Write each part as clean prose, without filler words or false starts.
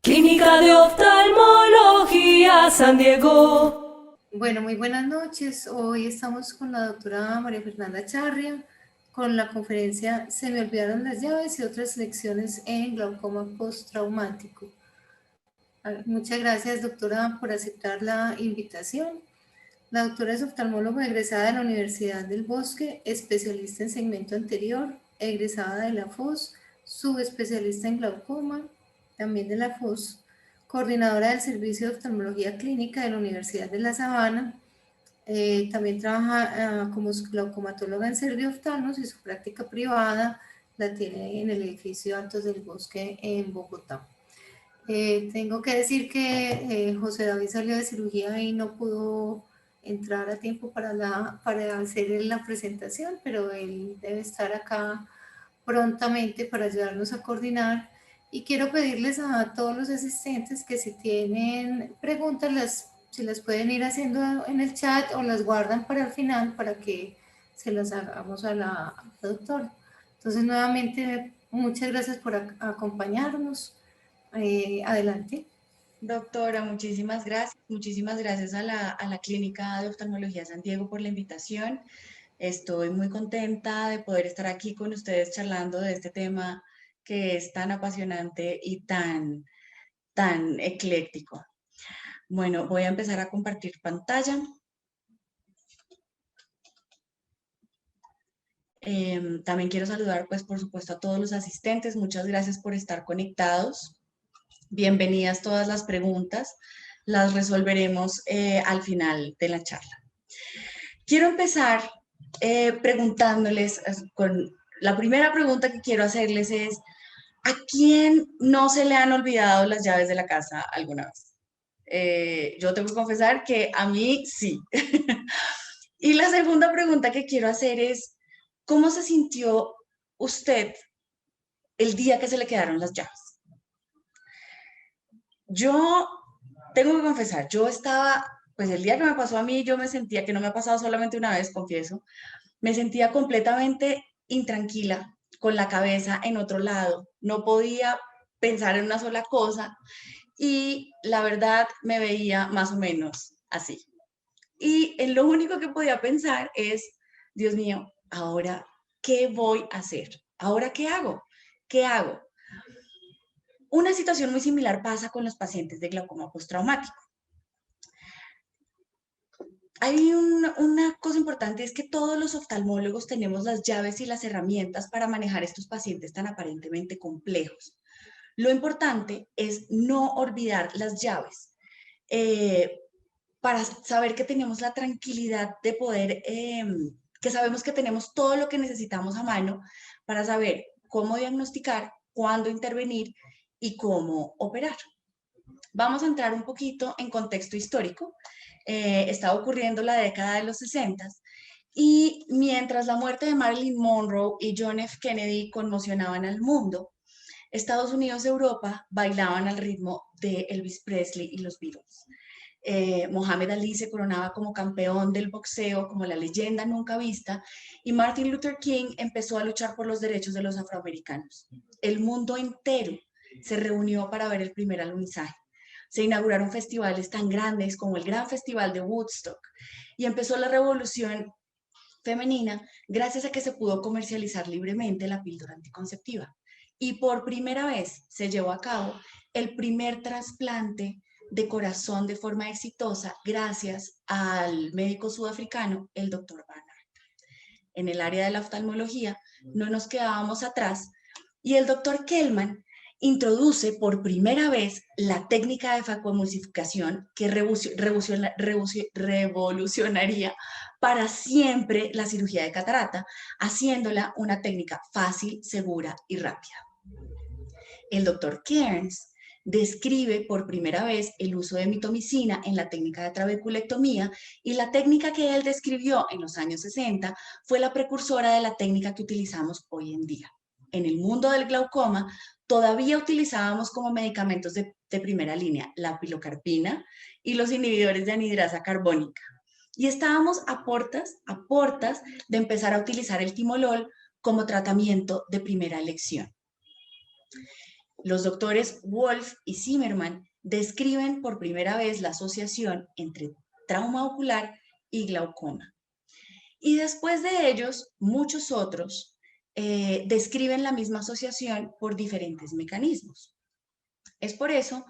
Clínica de Oftalmología San Diego. Bueno, muy buenas noches. Hoy estamos con la doctora María Fernanda Charria con la conferencia Se me olvidaron las llaves y otras lecciones en glaucoma postraumático. Muchas gracias, doctora, por aceptar la invitación. La doctora es oftalmóloga egresada de la Universidad del Bosque, especialista en segmento anterior, egresada de la FOS, subespecialista en glaucoma, también de la FOS, coordinadora del Servicio de Oftalmología Clínica de la Universidad de La Sabana. También trabaja como glaucomatóloga en Servioftalmos y su práctica privada la tiene en el edificio Altos del Bosque en Bogotá. Tengo que decir que José David salió de cirugía y no pudo entrar a tiempo para hacer la presentación, pero él debe estar acá prontamente para ayudarnos a coordinar. Y quiero pedirles a todos los asistentes que si tienen preguntas, si las pueden ir haciendo en el chat o las guardan para el final para que se las hagamos a la doctora. Entonces, nuevamente, muchas gracias por acompañarnos. Adelante. Doctora, muchísimas gracias. Muchísimas gracias a la Clínica de Oftalmología San Diego por la invitación. Estoy muy contenta de poder estar aquí con ustedes charlando de este tema que es tan apasionante y tan ecléctico. Bueno, voy a empezar a compartir pantalla. También quiero saludar, pues, por supuesto, a todos los asistentes. Muchas gracias por estar conectados. Bienvenidas todas las preguntas. Las resolveremos al final de la charla. Quiero empezar preguntándoles, con la primera pregunta que quiero hacerles es, ¿a quién no se le han olvidado las llaves de la casa alguna vez? Yo tengo que confesar que a mí sí. Y la segunda pregunta que quiero hacer es, ¿cómo se sintió usted el día que se le quedaron las llaves? Yo tengo que confesar, yo estaba, pues el día que me pasó a mí, yo me sentía, que no me ha pasado solamente una vez, confieso, me sentía completamente intranquila, con la cabeza en otro lado, no podía pensar en una sola cosa y la verdad me veía más o menos así. Y en lo único que podía pensar es, Dios mío, ahora, ¿qué voy a hacer? ¿Ahora qué hago? ¿Qué hago? Una situación muy similar pasa con los pacientes de glaucoma postraumático. Hay una cosa importante, es que todos los oftalmólogos tenemos las llaves y las herramientas para manejar estos pacientes tan aparentemente complejos. Lo importante es no olvidar las llaves, para saber que tenemos la tranquilidad de poder, que sabemos que tenemos todo lo que necesitamos a mano para saber cómo diagnosticar, cuándo intervenir y cómo operar. Vamos a entrar un poquito en contexto histórico. Estaba ocurriendo la década de los 60 y mientras la muerte de Marilyn Monroe y John F. Kennedy conmocionaban al mundo, Estados Unidos y Europa bailaban al ritmo de Elvis Presley y los Beatles. Muhammad Ali se coronaba como campeón del boxeo, como la leyenda nunca vista, y Martin Luther King empezó a luchar por los derechos de los afroamericanos. El mundo entero se reunió para ver el primer alunizaje. Se inauguraron festivales tan grandes como el Gran Festival de Woodstock y empezó la revolución femenina gracias a que se pudo comercializar libremente la píldora anticonceptiva. Y por primera vez se llevó a cabo el primer trasplante de corazón de forma exitosa gracias al médico sudafricano, el doctor Barnard. En el área de la oftalmología no nos quedábamos atrás y el doctor Kellman introduce por primera vez la técnica de facoemulsificación que revolucionaría para siempre la cirugía de catarata, haciéndola una técnica fácil, segura y rápida. El doctor Kearns describe por primera vez el uso de mitomicina en la técnica de trabeculectomía y la técnica que él describió en los años 60 fue la precursora de la técnica que utilizamos hoy en día. En el mundo del glaucoma, todavía utilizábamos como medicamentos de primera línea la pilocarpina y los inhibidores de anhidrasa carbónica. Y estábamos a portas de empezar a utilizar el timolol como tratamiento de primera elección. Los doctores Wolf y Zimmerman describen por primera vez la asociación entre trauma ocular y glaucoma. Y después de ellos, muchos otros describen la misma asociación por diferentes mecanismos. Es por eso,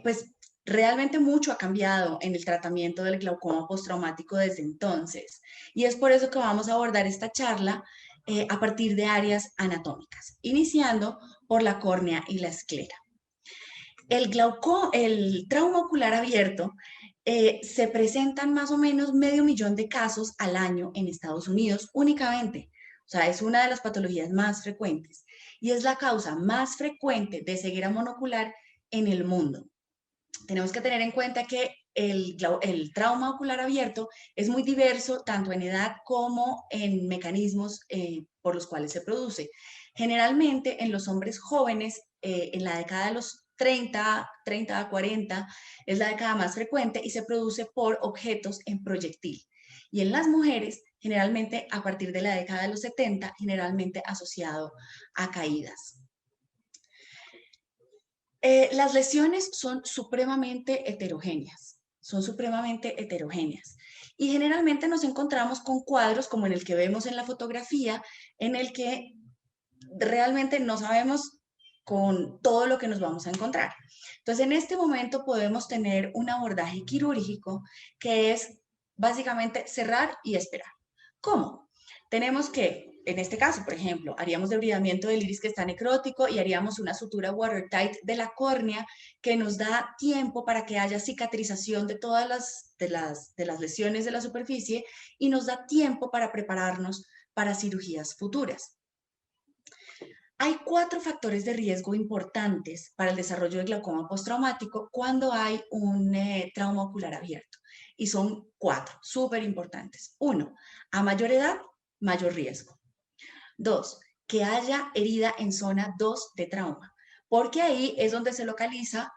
pues realmente mucho ha cambiado en el tratamiento del glaucoma postraumático desde entonces. Y es por eso que vamos a abordar esta charla a partir de áreas anatómicas, iniciando por la córnea y la esclera. El trauma ocular abierto se presentan más o menos 500.000 de casos al año en Estados Unidos únicamente. O sea, es una de las patologías más frecuentes y es la causa más frecuente de ceguera monocular en el mundo. Tenemos que tener en cuenta que el trauma ocular abierto es muy diverso tanto en edad como en mecanismos por los cuales se produce. Generalmente en los hombres jóvenes, en la década de los 30 a 40, es la década más frecuente y se produce por objetos en proyectil. Y en las mujeres, generalmente a partir de la década de los 70, generalmente asociado a caídas. Las lesiones son supremamente heterogéneas, y generalmente nos encontramos con cuadros como en el que vemos en la fotografía, en el que realmente no sabemos con todo lo que nos vamos a encontrar. Entonces, en este momento podemos tener un abordaje quirúrgico que es básicamente cerrar y esperar. ¿Cómo? Tenemos que, en este caso, por ejemplo, haríamos debridamiento del iris que está necrótico y haríamos una sutura watertight de la córnea que nos da tiempo para que haya cicatrización de todas las lesiones de la superficie y nos da tiempo para prepararnos para cirugías futuras. Hay 4 factores de riesgo importantes para el desarrollo del glaucoma postraumático cuando hay un trauma ocular abierto. Y son 4, súper importantes. 1, a mayor edad, mayor riesgo. 2, que haya herida en zona 2 de trauma, porque ahí es donde se localiza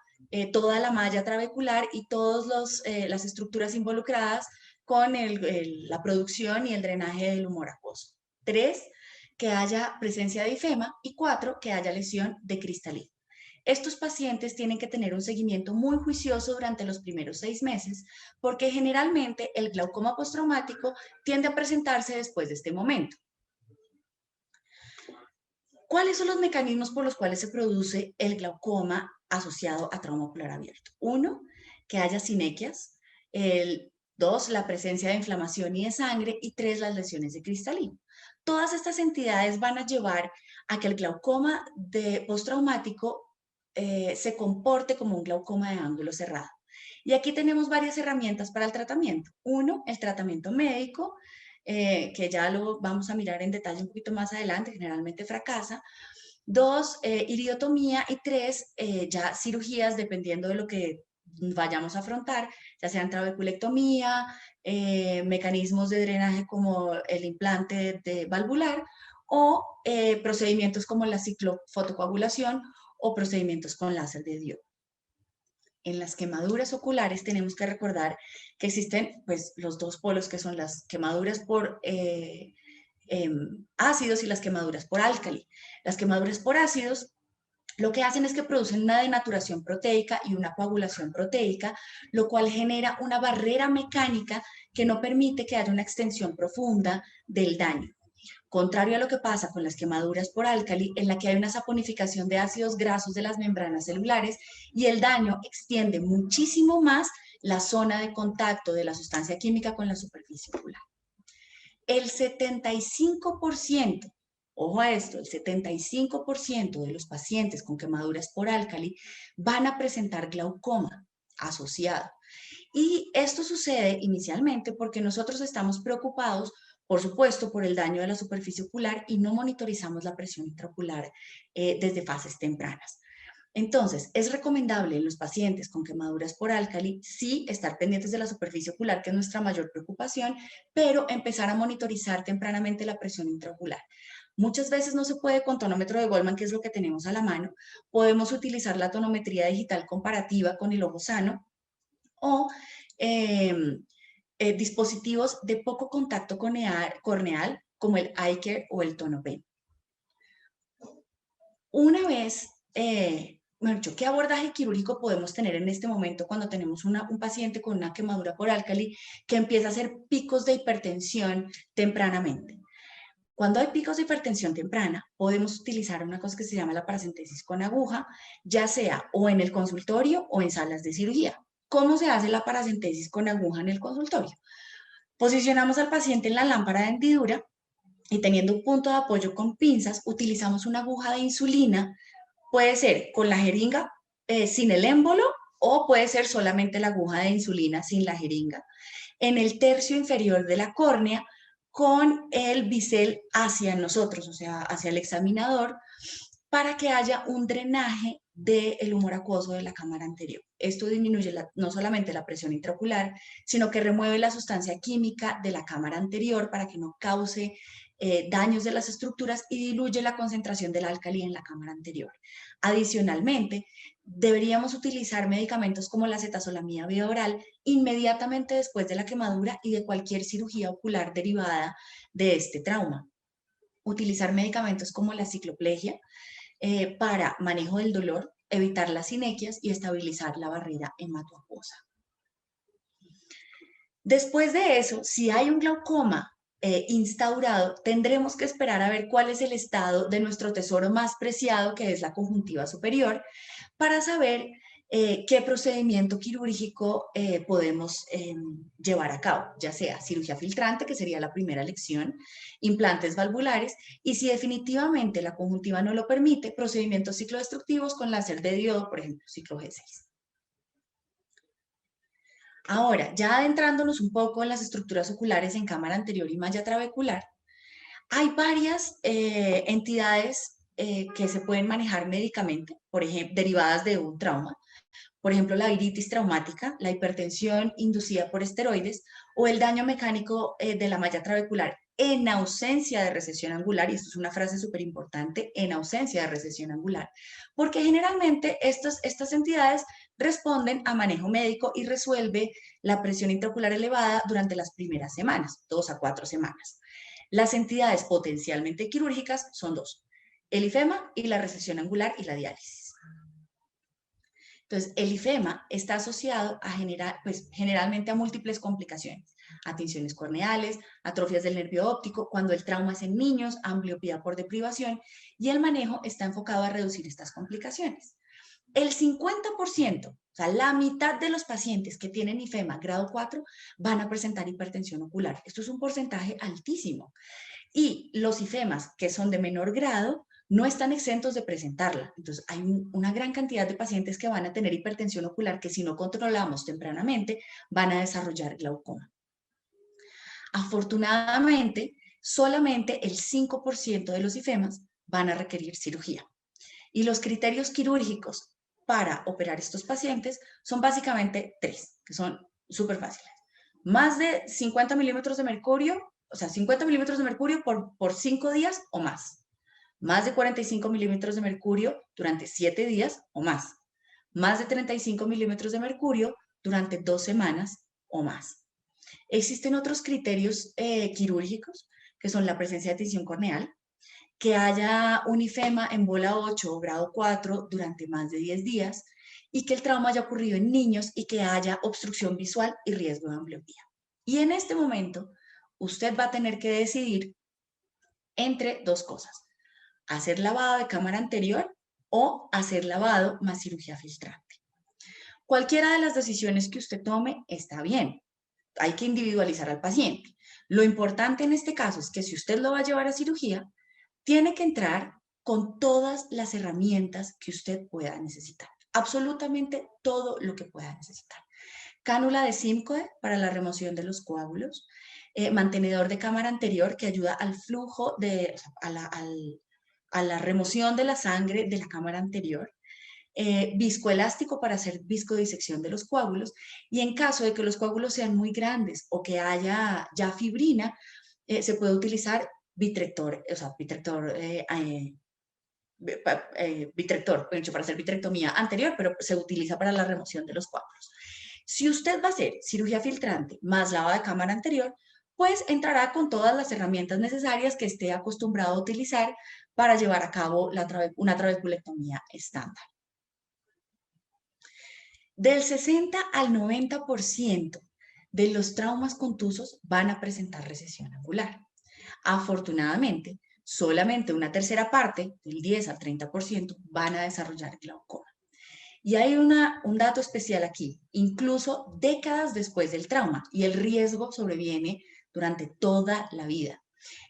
toda la malla trabecular y todas las estructuras involucradas con la producción y el drenaje del humor acuoso. 3, que haya presencia de ifema y 4, que haya lesión de cristalino. Estos pacientes tienen que tener un seguimiento muy juicioso durante los primeros 6 meses porque generalmente el glaucoma postraumático tiende a presentarse después de este momento. ¿Cuáles son los mecanismos por los cuales se produce el glaucoma asociado a trauma ocular abierto? 1, que haya sinequias. 2, la presencia de inflamación y de sangre. Y 3, las lesiones de cristalino. Todas estas entidades van a llevar a que el glaucoma postraumático se comporte como un glaucoma de ángulo cerrado. Y aquí tenemos varias herramientas para el tratamiento. 1, el tratamiento médico, que ya lo vamos a mirar en detalle un poquito más adelante, generalmente fracasa. 2, iridotomía. Y 3, ya cirugías dependiendo de lo que vayamos a afrontar, ya sean trabeculectomía, mecanismos de drenaje como el implante valvular o procedimientos como la ciclofotocoagulación o procedimientos con láser de diodo. En las quemaduras oculares tenemos que recordar que existen pues, los 2 polos que son las quemaduras por ácidos y las quemaduras por álcali. Las quemaduras por ácidos lo que hacen es que producen una denaturación proteica y una coagulación proteica, lo cual genera una barrera mecánica que no permite que haya una extensión profunda del daño. Contrario a lo que pasa con las quemaduras por álcali, en la que hay una saponificación de ácidos grasos de las membranas celulares y el daño extiende muchísimo más la zona de contacto de la sustancia química con la superficie ocular. El 75%, ojo a esto, el 75% de los pacientes con quemaduras por álcali van a presentar glaucoma asociado. Y esto sucede inicialmente porque nosotros estamos preocupados, por supuesto, por el daño de la superficie ocular y no monitorizamos la presión intraocular desde fases tempranas. Entonces, es recomendable en los pacientes con quemaduras por álcali, sí, estar pendientes de la superficie ocular, que es nuestra mayor preocupación, pero empezar a monitorizar tempranamente la presión intraocular. Muchas veces no se puede con tonómetro de Goldman, que es lo que tenemos a la mano. Podemos utilizar la tonometría digital comparativa con el ojo sano o dispositivos de poco contacto corneal como el iCare o el TonoPen. Una vez mejor dicho, qué abordaje quirúrgico podemos tener en este momento cuando tenemos un paciente con una quemadura por álcali que empieza a hacer picos de hipertensión tempranamente. Cuando hay picos de hipertensión temprana, podemos utilizar una cosa que se llama la paracentesis con aguja, ya sea o en el consultorio o en salas de cirugía. ¿Cómo se hace la paracentesis con aguja en el consultorio? Posicionamos al paciente en la lámpara de hendidura y teniendo un punto de apoyo con pinzas, utilizamos una aguja de insulina. Puede ser con la jeringa sin el émbolo o puede ser solamente la aguja de insulina sin la jeringa. En el tercio inferior de la córnea con el bisel hacia nosotros, o sea, hacia el examinador, para que haya un drenaje del humor acuoso de la cámara anterior. Esto disminuye no solamente la presión intraocular, sino que remueve la sustancia química de la cámara anterior para que no cause daños de las estructuras y diluye la concentración del álcali en la cámara anterior. Adicionalmente, deberíamos utilizar medicamentos como la acetazolamida vía oral inmediatamente después de la quemadura y de cualquier cirugía ocular derivada de este trauma. Utilizar medicamentos como la cicloplegia para manejo del dolor, evitar las sinequias y estabilizar la barrera hematoacuosa. Después de eso, si hay un glaucoma instaurado, tendremos que esperar a ver cuál es el estado de nuestro tesoro más preciado, que es la conjuntiva superior, para saber qué procedimiento quirúrgico podemos llevar a cabo, ya sea cirugía filtrante, que sería la primera elección, implantes valvulares, y si definitivamente la conjuntiva no lo permite, procedimientos ciclodestructivos con láser de diodo, por ejemplo, ciclo G6. Ahora, ya adentrándonos un poco en las estructuras oculares en cámara anterior y malla trabecular, hay varias entidades que se pueden manejar médicamente, por ejemplo, derivadas de un trauma. Por ejemplo, la iritis traumática, la hipertensión inducida por esteroides o el daño mecánico de la malla trabecular en ausencia de recesión angular, y esto es una frase súper importante, en ausencia de recesión angular, porque generalmente estas entidades responden a manejo médico y resuelve la presión intraocular elevada durante las primeras semanas, 2 a 4 semanas. Las entidades potencialmente quirúrgicas son dos, el IFEMA y la recesión angular y la diálisis. Entonces, el IFEMA está asociado a generalmente a múltiples complicaciones, a tinciones corneales, atrofias del nervio óptico, cuando el trauma es en niños, ambliopía por deprivación, y el manejo está enfocado a reducir estas complicaciones. El 50%, o sea, la mitad de los pacientes que tienen IFEMA grado 4 van a presentar hipertensión ocular. Esto es un porcentaje altísimo. Y los IFEMAs que son de menor grado no están exentos de presentarla. Entonces, hay una gran cantidad de pacientes que van a tener hipertensión ocular que si no controlamos tempranamente van a desarrollar glaucoma. Afortunadamente, solamente el 5% de los IFEMAs van a requerir cirugía. Y los criterios quirúrgicos para operar estos pacientes son básicamente 3, que son súper fáciles. Más de 50 milímetros de mercurio, o sea, 50 milímetros de mercurio por 5 días o más. Más de 45 milímetros de mercurio durante 7 días o más. Más de 35 milímetros de mercurio durante 2 semanas o más. Existen otros criterios quirúrgicos, que son la presencia de tinción corneal, que haya un IFEMA en bola 8 o grado 4 durante más de 10 días y que el trauma haya ocurrido en niños y que haya obstrucción visual y riesgo de ambliopía. Y en este momento, usted va a tener que decidir entre dos cosas: hacer lavado de cámara anterior o hacer lavado más cirugía filtrante. Cualquiera de las decisiones que usted tome está bien. Hay que individualizar al paciente. Lo importante en este caso es que si usted lo va a llevar a cirugía, tiene que entrar con todas las herramientas que usted pueda necesitar. Absolutamente todo lo que pueda necesitar. Cánula de Simcoe para la remoción de los coágulos, mantenedor de cámara anterior que ayuda al flujo, a la remoción de la sangre de la cámara anterior, viscoelástico para hacer viscodisección de los coágulos, y en caso de que los coágulos sean muy grandes o que haya ya fibrina, se puede utilizar vitrector, o sea, vitrector, para hacer vitrectomía anterior, pero se utiliza para la remoción de los coágulos. Si usted va a hacer cirugía filtrante más lavado de cámara anterior, pues entrará con todas las herramientas necesarias que esté acostumbrado a utilizar para llevar a cabo una trabeculectomía estándar. Del 60 al 90% de los traumas contusos van a presentar recesión angular. Afortunadamente, solamente una tercera parte, del 10 al 30%, van a desarrollar glaucoma. Y hay un dato especial aquí, incluso décadas después del trauma, y el riesgo sobreviene durante toda la vida.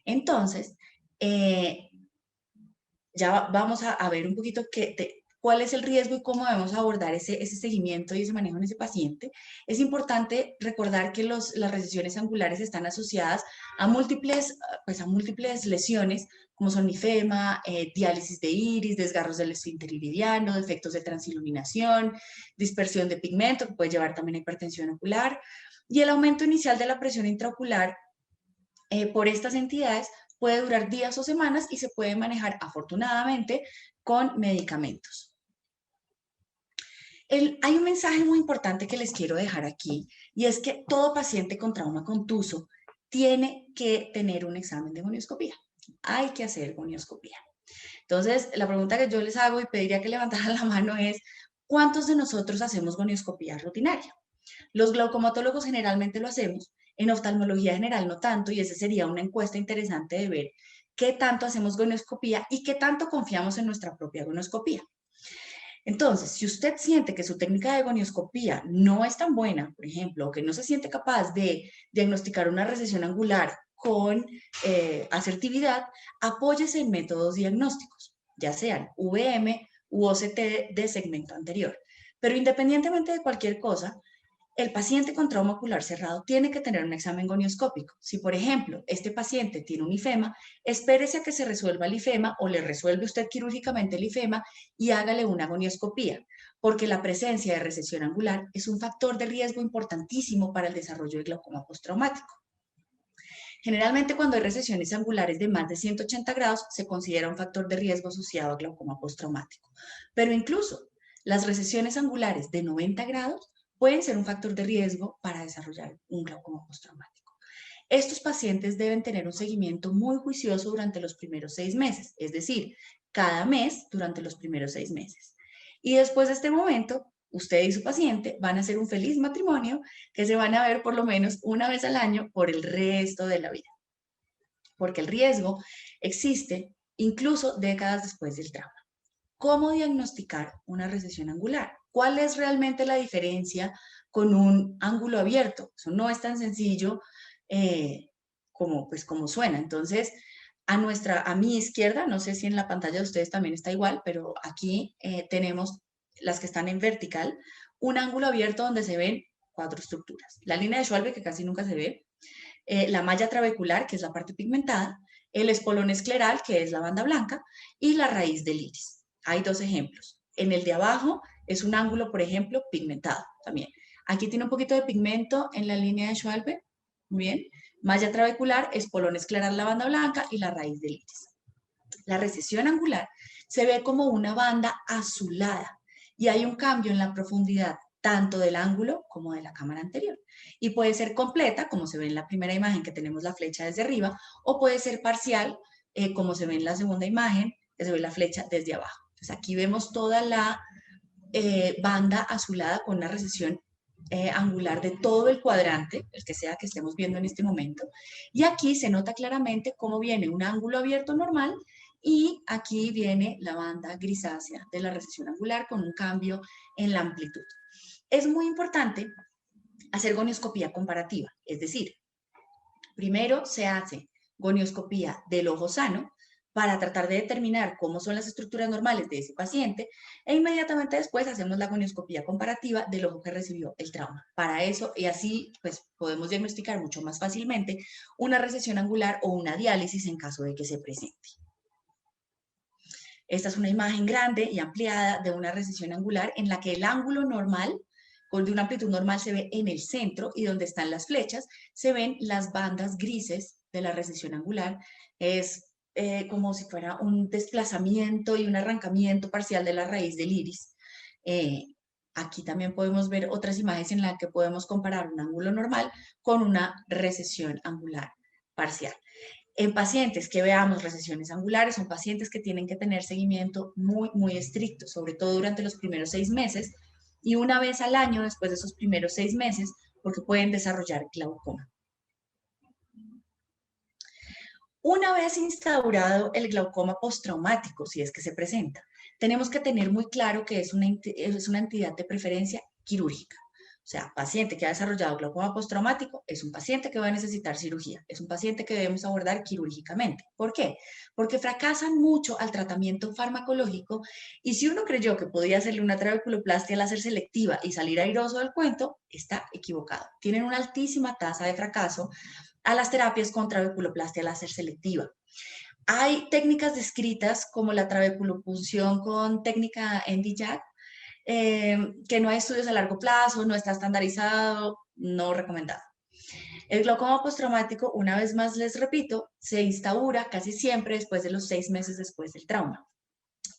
Entonces, ya vamos a ver un poquito cuál es el riesgo y cómo debemos abordar ese seguimiento y ese manejo en ese paciente. Es importante recordar que las recesiones angulares están asociadas a múltiples lesiones, como son linfema, diálisis de iris, desgarros del esfínter iridiano, defectos de transiluminación, dispersión de pigmento, que puede llevar también a hipertensión ocular, y el aumento inicial de la presión intraocular por estas entidades puede durar días o semanas y se puede manejar afortunadamente con medicamentos. Hay un mensaje muy importante que les quiero dejar aquí, y es que todo paciente con trauma contuso tiene que tener un examen de gonioscopía. Hay que hacer gonioscopía. Entonces, la pregunta que yo les hago y pediría que levantaran la mano es, ¿cuántos de nosotros hacemos gonioscopía rutinaria? Los glaucomatólogos generalmente lo hacemos, en oftalmología general no tanto, y esa sería una encuesta interesante de ver qué tanto hacemos gonioscopía y qué tanto confiamos en nuestra propia gonioscopía. Entonces, si usted siente que su técnica de gonioscopía no es tan buena, por ejemplo, o que no se siente capaz de diagnosticar una recesión angular con asertividad, apóyese en métodos diagnósticos, ya sean VM u OCT de segmento anterior. Pero independientemente de cualquier cosa, el paciente con trauma ocular cerrado tiene que tener un examen gonioscópico. Si, por ejemplo, este paciente tiene un ifema, espérese a que se resuelva el ifema o le resuelve usted quirúrgicamente el ifema y hágale una gonioscopía, porque la presencia de recesión angular es un factor de riesgo importantísimo para el desarrollo de glaucoma postraumático. Generalmente, cuando hay recesiones angulares de más de 180 grados, se considera un factor de riesgo asociado a glaucoma postraumático. Pero incluso las recesiones angulares de 90 grados pueden ser un factor de riesgo para desarrollar un glaucoma postraumático. Estos pacientes deben tener un seguimiento muy juicioso durante los primeros 6 meses, es decir, cada mes durante los primeros 6 meses. Y después de este momento, usted y su paciente van a hacer un feliz matrimonio que se van a ver por lo menos una vez al año por el resto de la vida. Porque el riesgo existe incluso décadas después del trauma. ¿Cómo diagnosticar una recesión angular? ¿Cuál es realmente la diferencia con un ángulo abierto? Eso no es tan sencillo como suena. Entonces, a mi izquierda, no sé si en la pantalla de ustedes también está igual, pero aquí tenemos las que están en vertical, un ángulo abierto donde se ven 4 estructuras. La línea de Schwalbe, que casi nunca se ve, la malla trabecular, que es la parte pigmentada, el espolón escleral, que es la banda blanca, y la raíz del iris. Hay 2 ejemplos. En el de abajo es un ángulo, por ejemplo, pigmentado también. Aquí tiene un poquito de pigmento en la línea de Schwalbe. Muy bien. Malla trabecular, espolón escleral, la banda blanca y la raíz del iris. La recesión angular se ve como una banda azulada y hay un cambio en la profundidad tanto del ángulo como de la cámara anterior. Y puede ser completa, como se ve en la primera imagen que tenemos la flecha desde arriba, o puede ser parcial, como se ve en la segunda imagen, que se ve la flecha desde abajo. Entonces aquí vemos toda la banda azulada con una recesión angular de todo el cuadrante, el que sea que estemos viendo en este momento. Y aquí se nota claramente cómo viene un ángulo abierto normal y aquí viene la banda grisácea de la recesión angular con un cambio en la amplitud. Es muy importante hacer gonioscopía comparativa, es decir, primero se hace gonioscopía del ojo sano para tratar de determinar cómo son las estructuras normales de ese paciente e inmediatamente después hacemos la gonioscopía comparativa del ojo que recibió el trauma. Para eso, y así pues podemos diagnosticar mucho más fácilmente una recesión angular o una diálisis en caso de que se presente. Esta es una imagen grande y ampliada de una recesión angular en la que el ángulo normal, de una amplitud normal, se ve en el centro y donde están las flechas se ven las bandas grises de la recesión angular. Es como si fuera un desplazamiento y un arrancamiento parcial de la raíz del iris. Aquí también podemos ver otras imágenes en las que podemos comparar un ángulo normal con una recesión angular parcial. En pacientes que veamos recesiones angulares, son pacientes que tienen que tener seguimiento muy, muy estricto, sobre todo durante los primeros 6 meses y una vez al año después de esos primeros 6 meses, porque pueden desarrollar glaucoma. Una vez instaurado el glaucoma postraumático, si es que se presenta, tenemos que tener muy claro que es una entidad de preferencia quirúrgica. O sea, paciente que ha desarrollado glaucoma postraumático es un paciente que va a necesitar cirugía, es un paciente que debemos abordar quirúrgicamente. ¿Por qué? Porque fracasan mucho al tratamiento farmacológico y si uno creyó que podía hacerle una trabeculoplastia láser selectiva y salir airoso del cuento, está equivocado. Tienen una altísima tasa de fracaso a las terapias con trabeculoplastia láser selectiva. Hay técnicas descritas como la trabeculopunción con técnica Nd:YAG, que no hay estudios a largo plazo, no está estandarizado, no recomendado. El glaucoma postraumático, una vez más les repito, se instaura casi siempre después de los 6 meses después del trauma.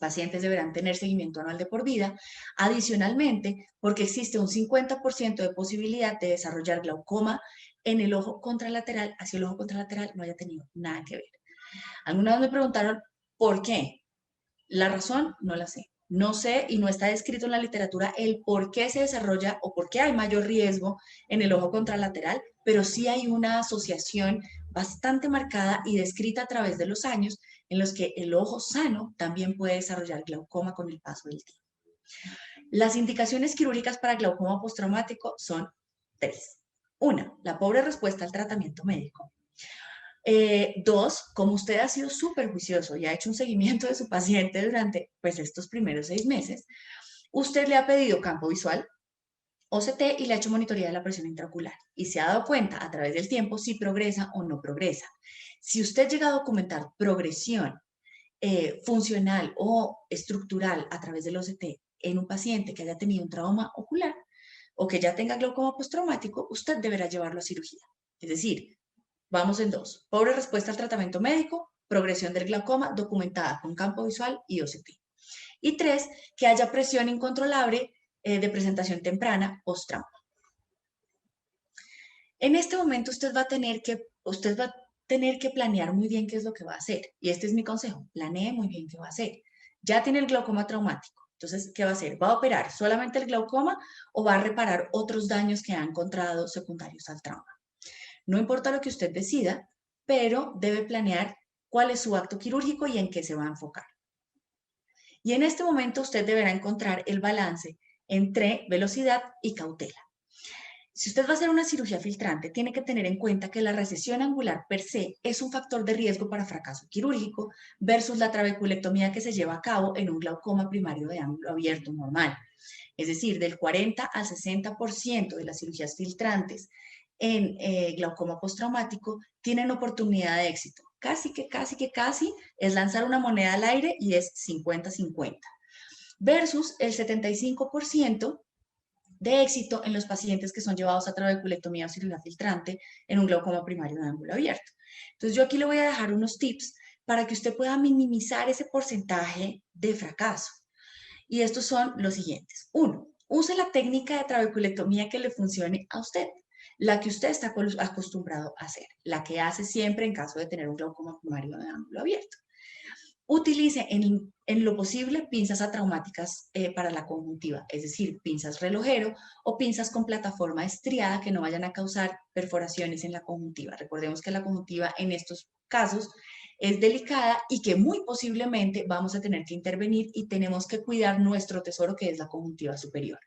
Pacientes deberán tener seguimiento anual de por vida. Adicionalmente, porque existe un 50% de posibilidad de desarrollar glaucoma en el ojo contralateral, así el ojo contralateral no haya tenido nada que ver. Alguna vez me preguntaron, ¿por qué? La razón no la sé. No sé y no está descrito en la literatura el por qué se desarrolla o por qué hay mayor riesgo en el ojo contralateral, pero sí hay una asociación bastante marcada y descrita a través de los años en los que el ojo sano también puede desarrollar glaucoma con el paso del tiempo. Las indicaciones quirúrgicas para glaucoma postraumático son 3. 1, la pobre respuesta al tratamiento médico. 2, como usted ha sido súper juicioso y ha hecho un seguimiento de su paciente durante pues, estos primeros 6 meses, usted le ha pedido campo visual, OCT y le ha hecho monitoría de la presión intraocular y se ha dado cuenta a través del tiempo si progresa o no progresa. Si usted llega a documentar progresión funcional o estructural a través del OCT en un paciente que haya tenido un trauma ocular o que ya tenga glaucoma postraumático, usted deberá llevarlo a cirugía. Es decir, vamos en 2. Pobre respuesta al tratamiento médico, progresión del glaucoma documentada con campo visual y OCT. Y 3, que haya presión incontrolable de presentación temprana post-trauma. En este momento usted va a tener que planear muy bien qué es lo que va a hacer. Y este es mi consejo, planee muy bien qué va a hacer. Ya tiene el glaucoma traumático. Entonces, ¿qué va a hacer? ¿Va a operar solamente el glaucoma o va a reparar otros daños que ha encontrado secundarios al trauma? No importa lo que usted decida, pero debe planear cuál es su acto quirúrgico y en qué se va a enfocar. Y en este momento usted deberá encontrar el balance entre velocidad y cautela. Si usted va a hacer una cirugía filtrante, tiene que tener en cuenta que la recesión angular per se es un factor de riesgo para fracaso quirúrgico versus la trabeculectomía que se lleva a cabo en un glaucoma primario de ángulo abierto normal. Es decir, del 40 al 60% de las cirugías filtrantes en glaucoma postraumático tienen oportunidad de éxito. Casi es lanzar una moneda al aire y es 50-50. Versus el 75% de éxito en los pacientes que son llevados a trabeculectomía o cirugía filtrante en un glaucoma primario de ángulo abierto. Entonces yo aquí le voy a dejar unos tips para que usted pueda minimizar ese porcentaje de fracaso. Y estos son los siguientes. 1, use la técnica de trabeculectomía que le funcione a usted, la que usted está acostumbrado a hacer, la que hace siempre en caso de tener un glaucoma primario de ángulo abierto. Utilice en lo posible pinzas atraumáticas para la conjuntiva, es decir, pinzas relojero o pinzas con plataforma estriada que no vayan a causar perforaciones en la conjuntiva. Recordemos que la conjuntiva en estos casos es delicada y que muy posiblemente vamos a tener que intervenir y tenemos que cuidar nuestro tesoro que es la conjuntiva superior.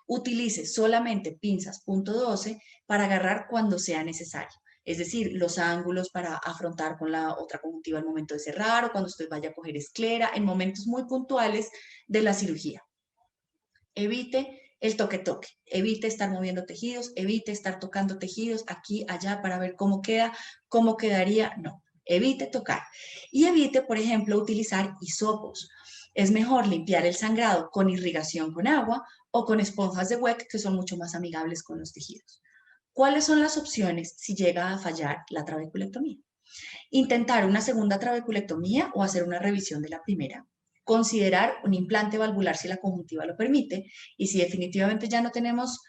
Utilice solamente pinzas .12 para agarrar cuando sea necesario. Es decir, los ángulos para afrontar con la otra conjuntiva al momento de cerrar o cuando usted vaya a coger esclera en momentos muy puntuales de la cirugía. Evite el toque-toque, evite estar moviendo tejidos, evite estar tocando tejidos aquí, allá para ver cómo queda, cómo quedaría, no. Evite tocar y evite, por ejemplo, utilizar hisopos. Es mejor limpiar el sangrado con irrigación con agua o con esponjas de Weck que son mucho más amigables con los tejidos. ¿Cuáles son las opciones si llega a fallar la trabeculectomía? Intentar una segunda trabeculectomía o hacer una revisión de la primera. Considerar un implante valvular si la conjuntiva lo permite y si definitivamente ya no tenemos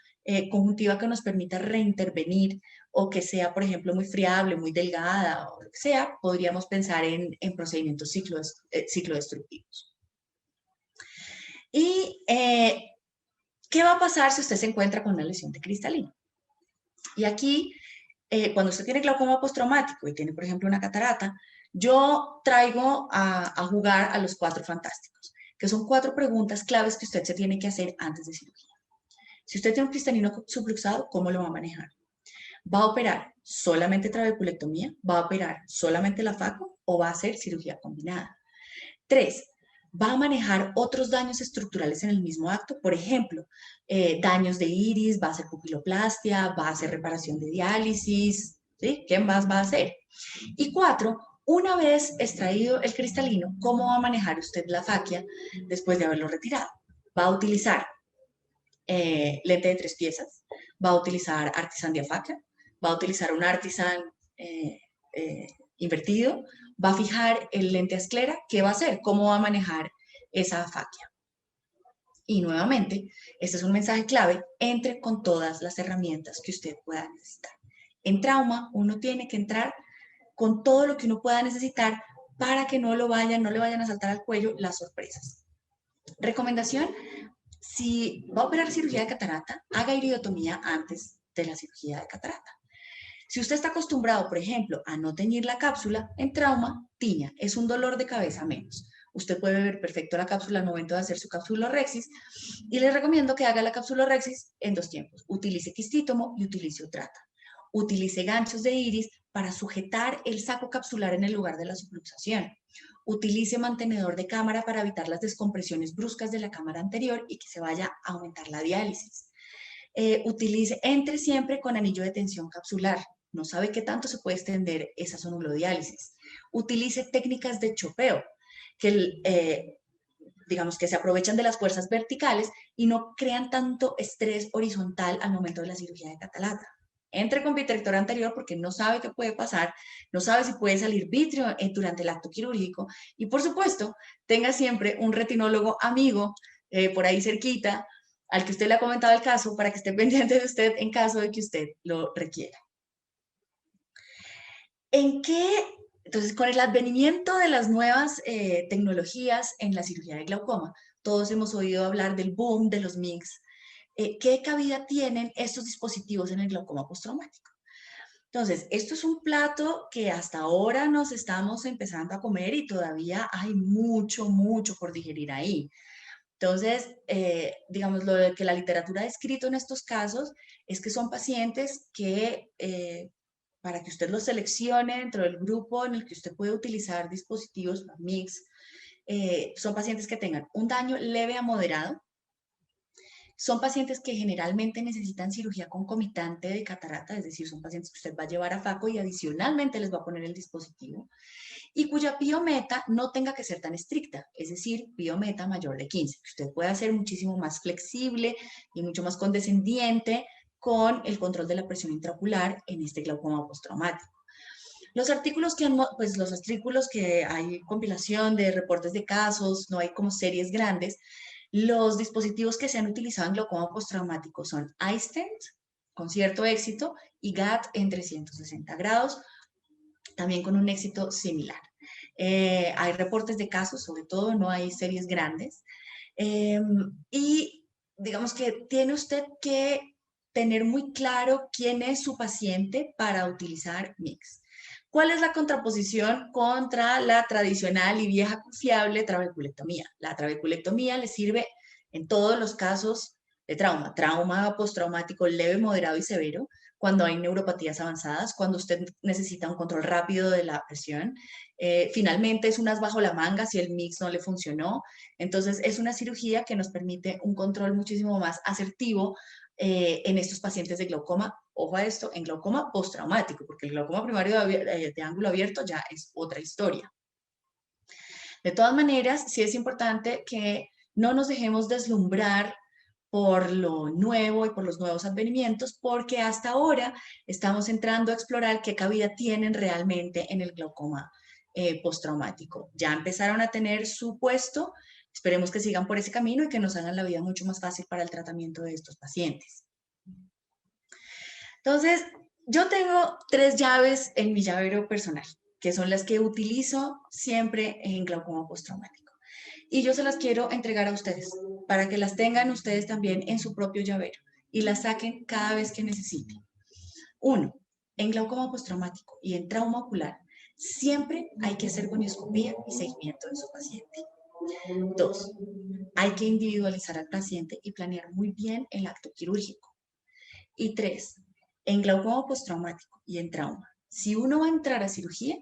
conjuntiva que nos permita reintervenir o que sea, por ejemplo, muy friable, muy delgada o lo que sea, podríamos pensar en procedimientos ciclodestructivos. ¿Y qué va a pasar si usted se encuentra con una lesión de cristalino? Y aquí, cuando usted tiene glaucoma postraumático y tiene, por ejemplo, una catarata, yo traigo a jugar a los 4 fantásticos, que son 4 preguntas claves que usted se tiene que hacer antes de cirugía. Si usted tiene un cristalino subluxado, ¿cómo lo va a manejar? ¿Va a operar solamente trabeculectomía? ¿Va a operar solamente la FACO? ¿O va a hacer cirugía combinada? 3. ¿Va a manejar otros daños estructurales en el mismo acto? Por ejemplo, daños de iris, va a hacer pupiloplastia, va a hacer reparación de diálisis, ¿sí? ¿Qué más va a hacer? Y 4. Una vez extraído el cristalino, ¿cómo va a manejar usted la faquia después de haberlo retirado? ¿Va a utilizar lente de 3 piezas? ¿Va a utilizar artisan diafáquea? ¿Va a utilizar un artisan invertido? ¿Va a fijar el lente a esclera? ¿Qué va a hacer? ¿Cómo va a manejar esa faquia? Y nuevamente, este es un mensaje clave: entre con todas las herramientas que usted pueda necesitar. En trauma, uno tiene que entrar con todo lo que uno pueda necesitar para que no le vayan a saltar al cuello las sorpresas. Recomendación: si va a operar cirugía de catarata, haga iridotomía antes de la cirugía de catarata. Si usted está acostumbrado, por ejemplo, a no teñir la cápsula, en trauma, tiña, es un dolor de cabeza menos. Usted puede ver perfecto la cápsula al momento de hacer su capsulorhexis y les recomiendo que haga la capsulorhexis en 2 tiempos. Utilice quistítomo y utilice otrata. Utilice ganchos de iris para sujetar el saco capsular en el lugar de la subluxación. Utilice mantenedor de cámara para evitar las descompresiones bruscas de la cámara anterior y que se vaya a aumentar la diálisis. Entre siempre con anillo de tensión capsular. No sabe qué tanto se puede extender esa sonulodiálisis. Utilice técnicas de chopeo, digamos que se aprovechan de las fuerzas verticales y no crean tanto estrés horizontal al momento de la cirugía de catarata. Entre con vitrector anterior porque no sabe qué puede pasar, no sabe si puede salir vitrio durante el acto quirúrgico, y por supuesto, tenga siempre un retinólogo amigo por ahí cerquita al que usted le ha comentado el caso para que esté pendiente de usted en caso de que usted lo requiera. Entonces, con el advenimiento de las nuevas tecnologías en la cirugía de glaucoma, todos hemos oído hablar del boom de los MIGS. ¿Qué cabida tienen estos dispositivos en el glaucoma postraumático? Entonces, esto es un plato que hasta ahora nos estamos empezando a comer y todavía hay mucho, mucho por digerir ahí. Entonces, digamos, lo que la literatura ha escrito en estos casos es que son pacientes que, para que usted los seleccione dentro del grupo en el que usted puede utilizar dispositivos MIGS, son pacientes que tengan un daño leve a moderado. Son pacientes que generalmente necesitan cirugía concomitante de catarata, es decir, son pacientes que usted va a llevar a FACO y adicionalmente les va a poner el dispositivo, y cuya piometa no tenga que ser tan estricta, es decir, piometa mayor de 15, que usted pueda ser muchísimo más flexible y mucho más condescendiente con el control de la presión intraocular en este glaucoma postraumático. Los artículos que hay compilación de reportes de casos, no hay como series grandes. Los dispositivos que se han utilizado en glaucoma postraumático son iStent, con cierto éxito, y GAT en 360 grados, también con un éxito similar. Hay reportes de casos, sobre todo, no hay series grandes. Y digamos que tiene usted que tener muy claro quién es su paciente para utilizar MIGS. ¿Cuál es la contraposición contra la tradicional y vieja confiable trabeculectomía? La trabeculectomía le sirve en todos los casos de trauma postraumático leve, moderado y severo, cuando hay neuropatías avanzadas, cuando usted necesita un control rápido de la presión. Finalmente es un as bajo la manga si el MIGS no le funcionó. Entonces es una cirugía que nos permite un control muchísimo más asertivo en estos pacientes de glaucoma. Ojo a esto, en glaucoma postraumático, porque el glaucoma primario de ángulo abierto ya es otra historia. De todas maneras, sí es importante que no nos dejemos deslumbrar por lo nuevo y por los nuevos advenimientos, porque hasta ahora estamos entrando a explorar qué cabida tienen realmente en el glaucoma postraumático. Ya empezaron a tener su puesto, esperemos que sigan por ese camino y que nos hagan la vida mucho más fácil para el tratamiento de estos pacientes. Entonces, yo tengo 3 llaves en mi llavero personal, que son las que utilizo siempre en glaucoma postraumático. Y yo se las quiero entregar a ustedes, para que las tengan ustedes también en su propio llavero y las saquen cada vez que necesiten. 1. En glaucoma postraumático y en trauma ocular, siempre hay que hacer gonioscopía y seguimiento de su paciente. 2. Hay que individualizar al paciente y planear muy bien el acto quirúrgico. Y 3. En glaucoma postraumático y en trauma, si uno va a entrar a cirugía,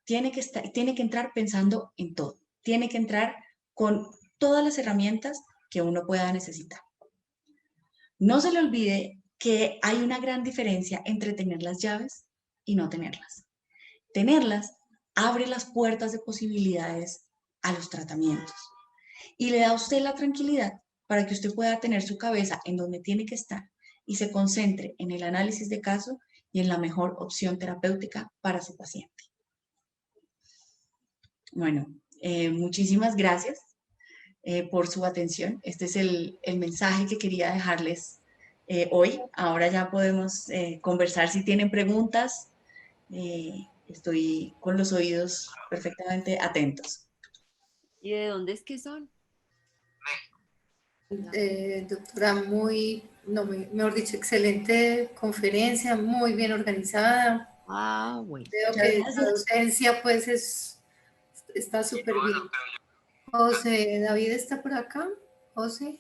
tiene que entrar pensando en todo. Tiene que entrar con todas las herramientas que uno pueda necesitar. No se le olvide que hay una gran diferencia entre tener las llaves y no tenerlas. Tenerlas abre las puertas de posibilidades a los tratamientos y le da a usted la tranquilidad para que usted pueda tener su cabeza en donde tiene que estar y se concentre en el análisis de caso y en la mejor opción terapéutica para su paciente. Bueno, muchísimas gracias por su atención. Este es el mensaje que quería dejarles hoy. Ahora ya podemos conversar si tienen preguntas. Estoy con los oídos perfectamente atentos. ¿Y de dónde es que son? Doctora, mejor dicho, excelente conferencia, muy bien organizada. Ah, bueno. Veo Muchas que gracias. la docencia pues está súper bien. José, ¿David está por acá? José.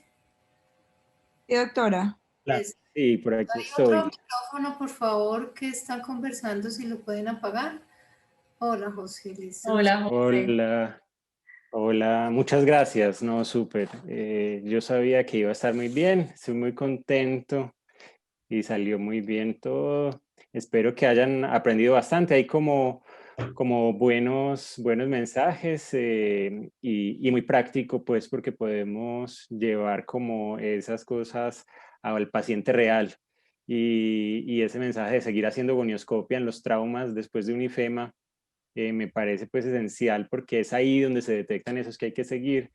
Sí, doctora. Claro, sí, por aquí Hay estoy. otro micrófono, por favor, que están conversando, si lo pueden apagar. Hola, José. Listo. Hola, José. Hola, hola, muchas gracias, no, súper. Yo sabía que iba a estar muy bien, estoy muy contento y salió muy bien todo. Espero que hayan aprendido bastante, hay como buenos mensajes y muy práctico, pues, porque podemos llevar como esas cosas al paciente real. Y ese mensaje de seguir haciendo gonioscopia en los traumas después de un IFEMA me parece pues esencial porque es ahí donde se detectan esos que hay que seguir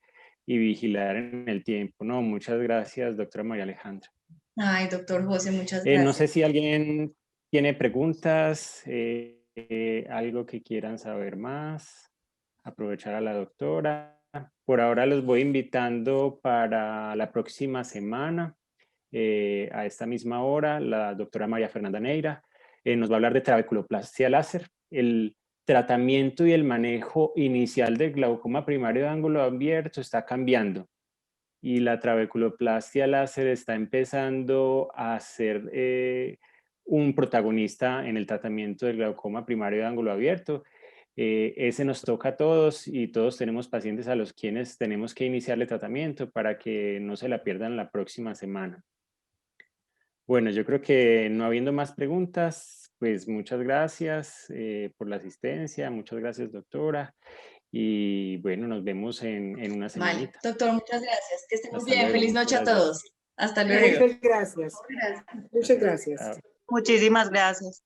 y vigilar en el tiempo. No, muchas gracias, doctora María Alejandra. Ay, doctor José, muchas No gracias. sé si alguien tiene preguntas, algo que quieran saber más, aprovechar a la doctora. Por ahora los voy invitando para la próxima semana, a esta misma hora, la doctora María Fernanda Neira nos va a hablar de trabeculoplastia láser. El tratamiento y el manejo inicial del glaucoma primario de ángulo abierto está cambiando y la trabeculoplastia láser está empezando a ser un protagonista en el tratamiento del glaucoma primario de ángulo abierto. Ese nos toca a todos y todos tenemos pacientes a los quienes tenemos que iniciarle tratamiento para que no se la pierdan la próxima semana. Bueno, yo creo que no habiendo más preguntas, pues muchas gracias por la asistencia, muchas gracias doctora y bueno, nos vemos en una Vale, semanita. doctor, muchas gracias. Que estén muy Hasta bien. luego, Feliz noche a gracias. todos. Hasta luego. Muchas gracias. Gracias. Muchas gracias. Chao. Muchísimas gracias.